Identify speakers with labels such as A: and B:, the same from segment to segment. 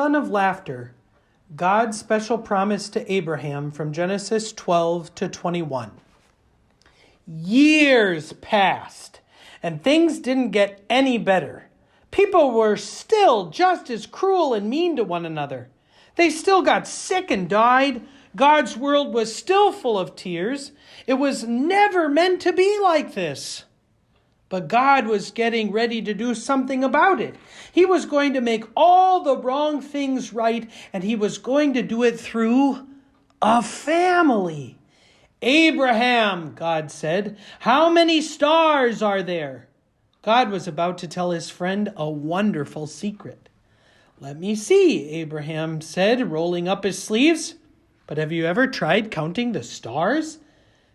A: son of laughter, God's special promise to Abraham from Genesis 12 to 21. Years passed, and things didn't get any better. People were still just as cruel and mean to one another. They still got sick and died. God's world was still full of tears. It was never meant to be like this. But God was getting ready to do something about it. He was going to make all the wrong things right, and he was going to do it through a family. Abraham, God said, how many stars are there? God was about to tell his friend a wonderful secret. Let me see, Abraham said, rolling up his sleeves. But have you ever tried counting the stars?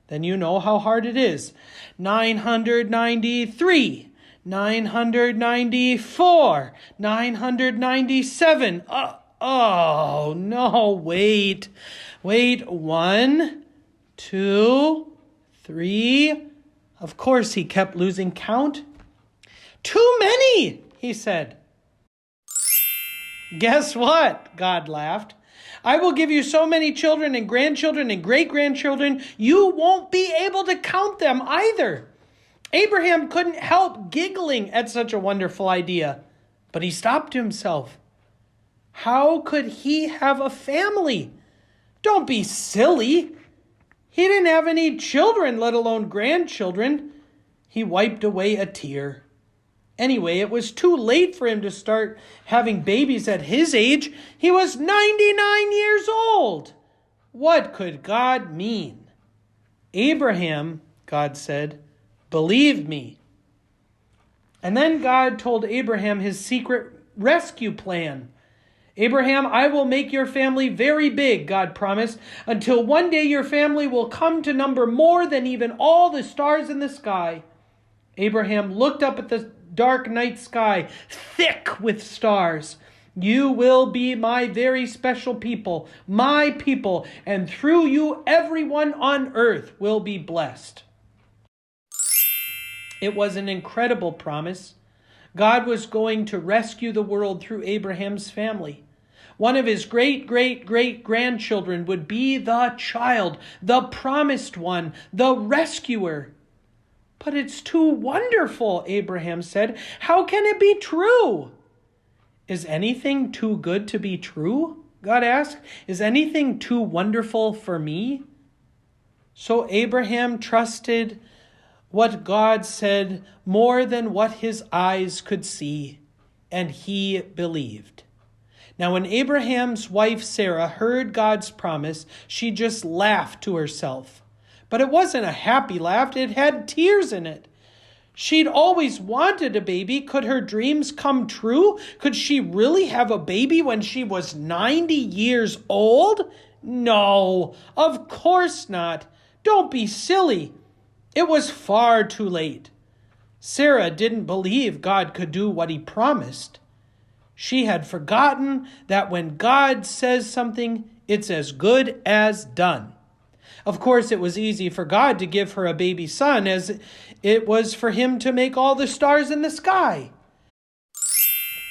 A: Then you know how hard it is. 993, 994, 997. Oh, no, wait. 1, 2, 3. Of course, he kept losing count. Too many, he said. Guess what? God laughed. I will give you so many children and grandchildren and great-grandchildren, you won't be able to count them either. Abraham couldn't help giggling at such a wonderful idea, but he stopped himself. How could he have a family? Don't be silly. He didn't have any children, let alone grandchildren. He wiped away a tear. Anyway, it was too late for him to start having babies at his age. He was 99 years old. What could God mean? Abraham, God said, believe me. And then God told Abraham his secret rescue plan. Abraham, I will make your family very big, God promised, until one day your family will come to number more than even all the stars in the sky. Abraham looked up at the dark night sky, thick with stars. You will be my very special people, my people, and through you everyone on earth will be blessed. It was an incredible promise. God was going to rescue the world through Abraham's family. One of his great-great-great-grandchildren would be the child, the promised one, the rescuer. But it's too wonderful, Abraham said. How can it be true? Is anything too good to be true? God asked. Is anything too wonderful for me? So Abraham trusted what God said more than what his eyes could see, and he believed. Now, when Abraham's wife Sarah heard God's promise, she just laughed to herself. But it wasn't a happy laugh. It had tears in it. She'd always wanted a baby. Could her dreams come true? Could she really have a baby when she was 90 years old? No, of course not. Don't be silly. It was far too late. Sarah didn't believe God could do what he promised. She had forgotten that when God says something, it's as good as done. Of course, it was easy for God to give her a baby son as it was for him to make all the stars in the sky.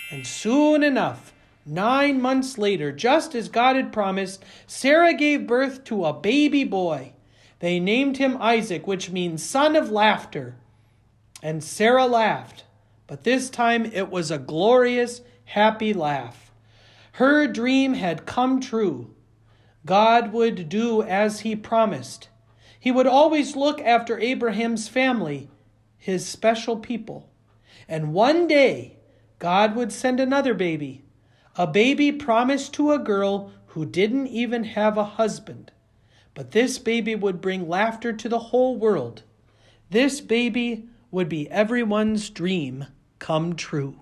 A: And soon enough, 9 months later, just as God had promised, Sarah gave birth to a baby boy. They named him Isaac, which means son of laughter. And Sarah laughed, but this time it was a glorious, happy laugh. Her dream had come true. God would do as he promised. He would always look after Abraham's family, his special people. And one day, God would send another baby, a baby promised to a girl who didn't even have a husband. But this baby would bring laughter to the whole world. This baby would be everyone's dream come true.